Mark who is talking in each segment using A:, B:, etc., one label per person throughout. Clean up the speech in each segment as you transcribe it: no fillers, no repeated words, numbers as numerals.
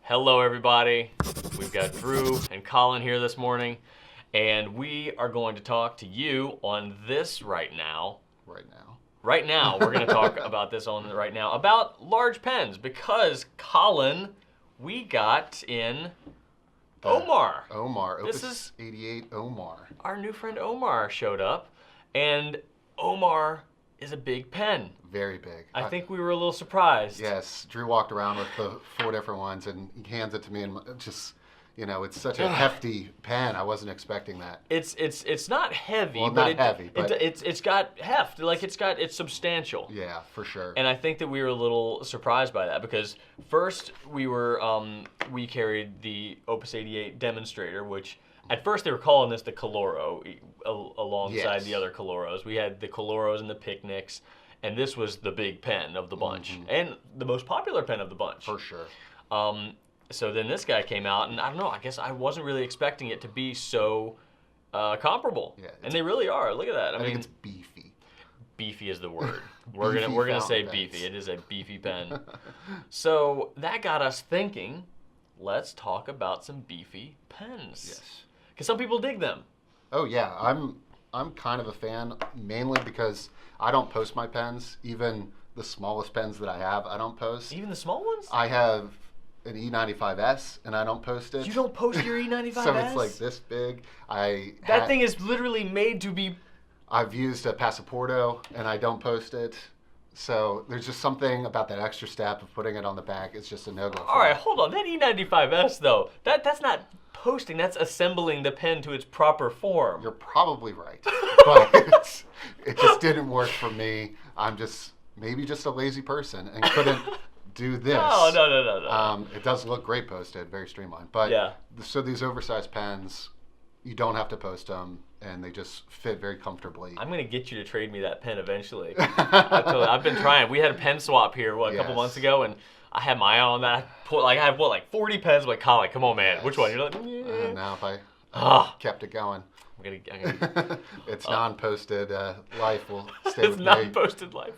A: Hello, everybody. We've got Drew and Colin here this morning, and we are going to talk to you on this right now. Right now, we're going to talk about this on right now, about large pens, because Colin, we got in OMAR.
B: Opus
A: This is
B: 88 OMAR.
A: Our new friend OMAR showed up, and OMAR is a big pen.
B: Very big.
A: I think we were a little surprised.
B: Yes, Drew walked around with the 4 different ones, and he hands it to me, and just, it's such a hefty pen. I wasn't expecting that.
A: It's not heavy,
B: Well,
A: but
B: not heavy, but
A: it's got heft. Like it's substantial.
B: Yeah, for sure.
A: And I think that we were a little surprised by that because first we carried the Opus 88 demonstrator, which at first they were calling this the Coloro alongside the other Coloros. We had the Coloros and the Picnics, and this was the big pen of the bunch and the most popular pen of the bunch.
B: For sure.
A: So then this guy came out, and I don't know, I guess I wasn't really expecting it to be so comparable. Yeah, and they really are. Look at that.
B: I think it's beefy.
A: Beefy is the word. We're gonna say beefy. It is a beefy pen. So that got us thinking, let's talk about some beefy pens.
B: Yes.
A: Because some people dig them.
B: Oh yeah, I'm kind of a fan, mainly because I don't post my pens. Even the smallest pens that I have, I don't post.
A: Even the small ones?
B: I have an E95S, and I don't post it.
A: You don't post your E95S?
B: So it's like this big.
A: That thing is literally made to be...
B: I've used a Passaporto, and I don't post it. So there's just something about that extra step of putting it on the back. It's just a no-go.
A: All right, hold on. That E95S, though, that's not posting. That's assembling the pen to its proper form.
B: You're probably right. But it just didn't work for me. I'm maybe just a lazy person and couldn't do this.
A: No.
B: It does look great posted, very streamlined. But
A: yeah.
B: So these oversized pens, you don't have to post them, and they just fit very comfortably.
A: I'm going to get you to trade me that pen eventually. I've been trying. We had a pen swap here, a couple months ago, and I had my eye on that. I have 40 pens. I'm like, Colin, come on, man. Which one? You're like, yeah.
B: Now if I kept it going.
A: I'm gonna
B: it's non-posted life will stay with
A: It's
B: me.
A: non-posted life.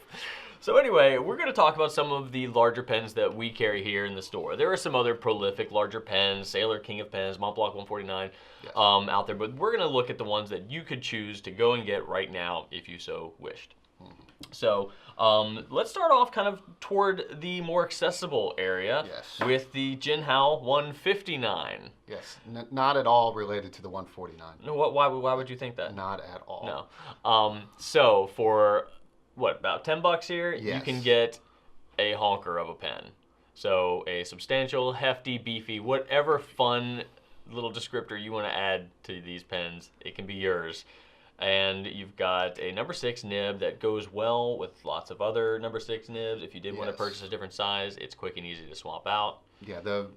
A: So anyway, we're going to talk about some of the larger pens that we carry here in the store. There are some other prolific larger pens, Sailor King of Pens, Montblanc 149 out there, but we're going to look at the ones that you could choose to go and get right now if you so wished. So let's start off kind of toward the more accessible area with the Jinhao 159.
B: Yes, not at all related to the 149.
A: No, why would you think that?
B: Not at all.
A: No. So for about $10 here, you can get a honker of a pen. So a substantial, hefty, beefy, whatever fun little descriptor you want to add to these pens, it can be yours. And you've got a number 6 nib that goes well with lots of other number 6 nibs. If you did want to purchase a different size, it's quick and easy to swap out.
B: Yeah, the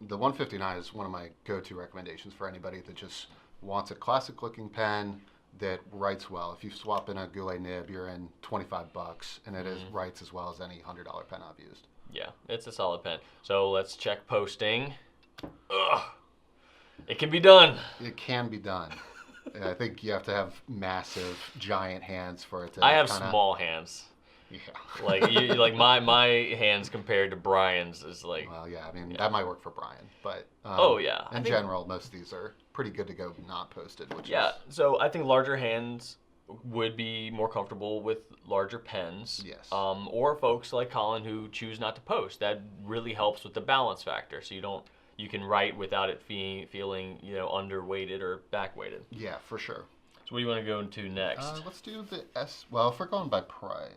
B: 159 is one of my go-to recommendations for anybody that just wants a classic-looking pen that writes well. If you swap in a Goulet nib, you're in $25, and it writes as well as any $100 pen I've used.
A: Yeah, it's a solid pen. So let's check posting. Ugh. It can be done.
B: It can be done. I think you have to have massive, giant hands for it to.
A: I have small hands.
B: Yeah.
A: like my hands compared to Brian's is like.
B: Well, yeah. I mean, that might work for Brian, but. In general, most of these are pretty good to go not posted.
A: So I think larger hands would be more comfortable with larger pens.
B: Yes.
A: Or folks like Colin who choose not to post. That really helps with the balance factor. So you can write without it feeling underweighted or backweighted.
B: Yeah, for sure.
A: So what do you want to go into next?
B: Let's do the Well, if we're going by price,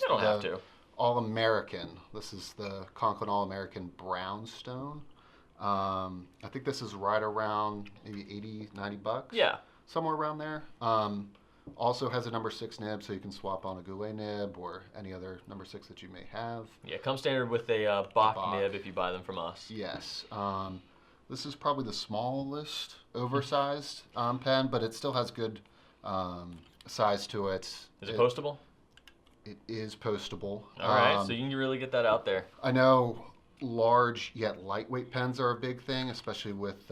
A: you don't have to.
B: All-American. This is the Conklin All-American Brownstone. I think this is right around maybe $80, $90.
A: Yeah.
B: Somewhere around there. Also has a number 6 nib, so you can swap on a Goulet nib or any other number 6 that you may have.
A: Yeah, comes standard with a Bach nib if you buy them from us.
B: Yes. This is probably the smallest oversized pen, but it still has good size to it.
A: Is it postable?
B: It is postable.
A: All right, so you can really get that out there.
B: I know large yet lightweight pens are a big thing, especially with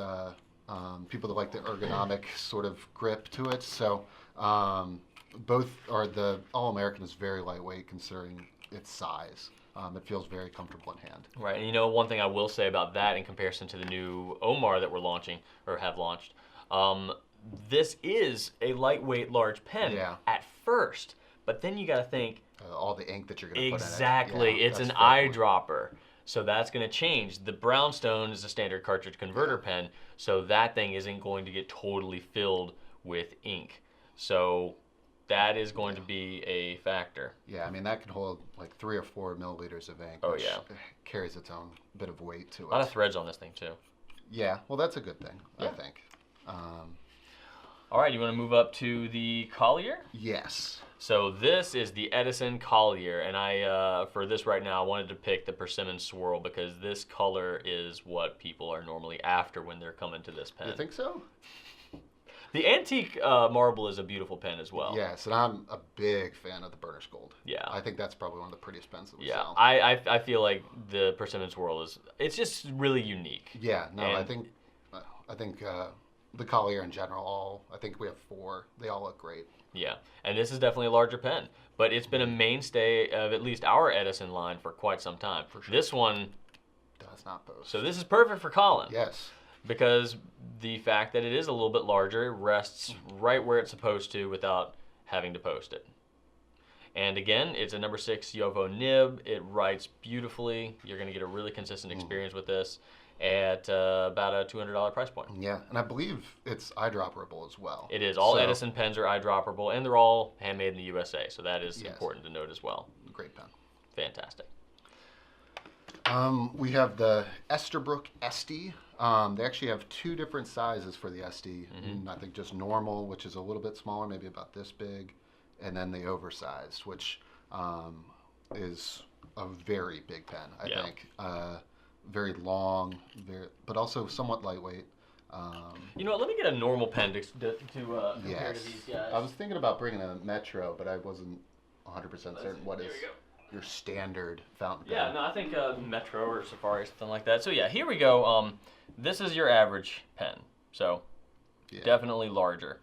B: people that like the ergonomic sort of grip to it. So both are the All-American is very lightweight considering its size. It feels very comfortable in hand.
A: Right, and one thing I will say about that in comparison to the new OMAR that we're launching, or have launched, this is a lightweight large pen at first, but then you got to think...
B: all the ink that you're going to put in it.
A: Exactly, it's an eyedropper. So that's going to change. The Brownstone is a standard cartridge converter pen, so that thing isn't going to get totally filled with ink. So that is going to be a factor.
B: Yeah, I mean, that can hold like 3 or 4 milliliters of ink, which carries its own bit of weight to it.
A: A lot of threads on this thing, too.
B: Yeah, well, that's a good thing, I think.
A: All right, you want to move up to the Collier?
B: Yes.
A: So this is the Edison Collier, and I, for this right now, I wanted to pick the Persimmon Swirl because this color is what people are normally after when they're coming to this pen.
B: You think so?
A: The antique marble is a beautiful pen as well.
B: Yes, and I'm a big fan of the Burnished Gold.
A: Yeah.
B: I think that's probably one of the prettiest pens that we sell.
A: I feel like the Persimmon Swirl it's just really unique.
B: Yeah, no, and I think the Collier in general, I think we have 4. They all look great.
A: Yeah, and this is definitely a larger pen, but it's been a mainstay of at least our Edison line for quite some time.
B: For sure.
A: This one
B: does not post.
A: So this is perfect for Colin.
B: Yes.
A: Because the fact that it is a little bit larger, it rests right where it's supposed to without having to post it. And again, it's a number 6 UFO nib. It writes beautifully. You're going to get a really consistent experience with this at about a $200 price point.
B: Yeah, and I believe it's eyedropperable as well.
A: It is. All Edison pens are eyedropperable, and they're all handmade in the USA, so that is important to note as well.
B: Great pen.
A: Fantastic.
B: We have the Esterbrook St. They actually have 2 different sizes for the St. I think just normal, which is a little bit smaller, maybe about this big, and then the Oversized, which is a very big pen, I think. Very long, but also somewhat lightweight.
A: You know what? Let me get a normal pen to compare to these guys.
B: I was thinking about bringing a Metro, but I wasn't 100% certain what is your standard fountain pen.
A: Yeah, no, I think Metro or Safari, something like that. So yeah, here we go. This is your average pen. So definitely larger.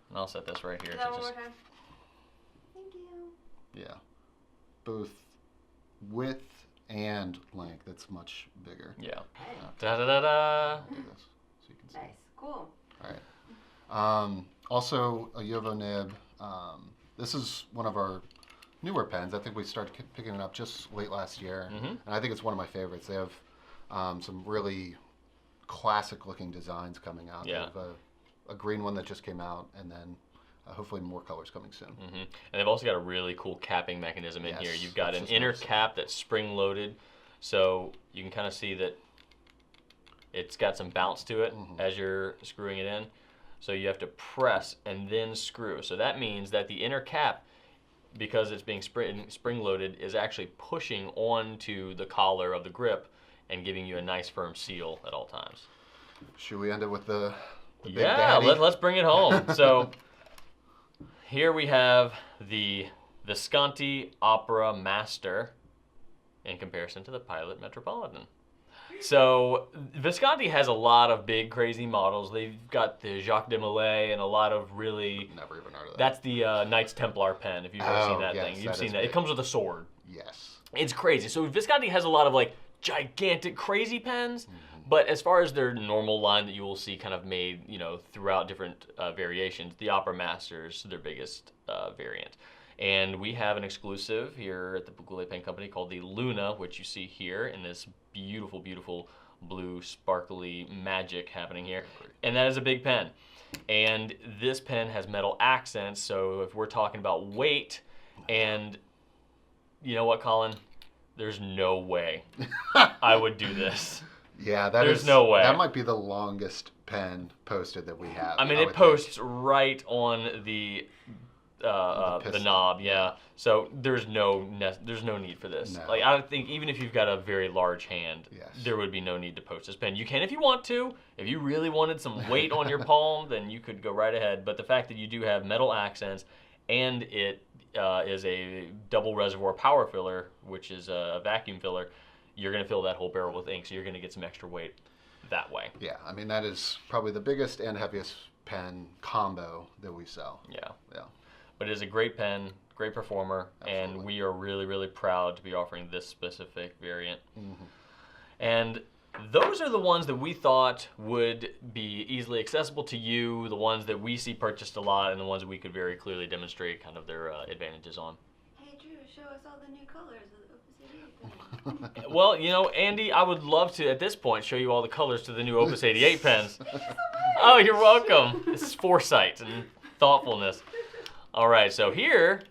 A: And I'll set this right here.
C: One more time. Thank you.
B: Yeah. Both width and length, it's much bigger.
A: Yeah. Da-da-da-da.
B: There it is, so you can see.
C: Nice. Cool.
B: All right. Also, a UFO nib. This is one of our newer pens. I think we started picking it up just late last year, and I think it's one of my favorites. They have some really classic-looking designs coming out.
A: Yeah.
B: They have a green one that just came out, and then hopefully more colors coming soon.
A: And they've also got a really cool capping mechanism in here. You've got an inner cap that's spring-loaded, so you can kind of see that it's got some bounce to it as you're screwing it in. So you have to press and then screw. So that means that the inner cap, because it's being spring-loaded, is actually pushing onto the collar of the grip and giving you a nice firm seal at all times.
B: Should we end it with the big
A: yeah,
B: daddy?
A: let's bring it home. So here we have the Visconti Opera Master in comparison to the Pilot Metropolitan. So Visconti has a lot of big, crazy models. They've got the Jacques de Molay and a lot of really...
B: Never even heard of that.
A: That's the Knights Templar pen, if you've ever seen that thing. You've seen that. It comes with a sword.
B: Yes.
A: It's crazy. So Visconti has a lot of like gigantic, crazy pens. But as far as their normal line that you will see kind of made, throughout different variations, the Opera Master is their biggest variant. And we have an exclusive here at the Goulet Pen Company called the Luna, which you see here in this beautiful, beautiful blue sparkly magic happening here. And that is a big pen. And this pen has metal accents, so if we're talking about weight, and you know what, Colin? There's no way I would do this.
B: Yeah,
A: there's no way.
B: That might be the longest pen posted that we have.
A: I mean, it posts right on the knob, yeah. So there's no need for this.
B: No.
A: Like, I think even if you've got a very large hand, there would be no need to post this pen. You can if you want to. If you really wanted some weight on your palm, then you could go right ahead. But the fact that you do have metal accents and it is a double reservoir power filler, which is a vacuum filler, you're going to fill that whole barrel with ink, so you're going to get some extra weight that way.
B: Yeah, I mean, that is probably the biggest and heaviest pen combo that we sell.
A: Yeah.
B: Yeah.
A: But it is a great pen. great performer,
B: Absolutely.
A: and we are really, really proud to be offering this specific variant.
B: Mm-hmm.
A: And those are the ones that we thought would be easily accessible to you, the ones that we see purchased a lot, and the ones that we could very clearly demonstrate kind of their advantages on.
C: Hey Drew, show us all the new colors of the Opus 88 pen.
A: Well, Andy, I would love to, at this point, show you all the colors to the new Opus 88 pens.
C: Thank you so much.
A: Oh, you're welcome. This is foresight and thoughtfulness. All right, so here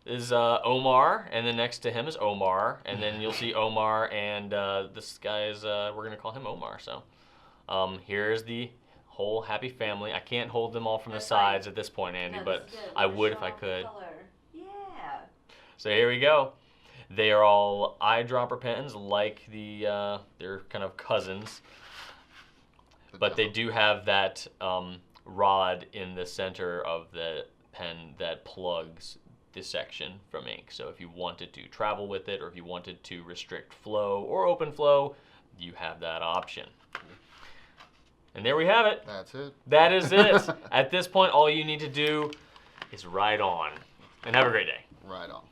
A: is Omar, and then next to him is Omar, and then you'll see Omar, and this guy is, we're going to call him Omar. So here's the whole happy family. I can't hold them all from the
C: That's
A: sides
C: right.
A: at this point, Andy,
C: No,
A: but
C: this is good.
A: I
C: We're
A: would
C: gonna
A: if I
C: show off the
A: could.
C: color. Yeah.
A: So here we go. They are all eyedropper pens, like they're kind of cousins, but they do have that rod in the center of the pen that plugs the section from ink. So if you wanted to travel with it, or if you wanted to restrict flow or open flow, you have that option. And there we have it.
B: That's it.
A: That is it. At this point, all you need to do is ride on. And have a great day.
B: Right on.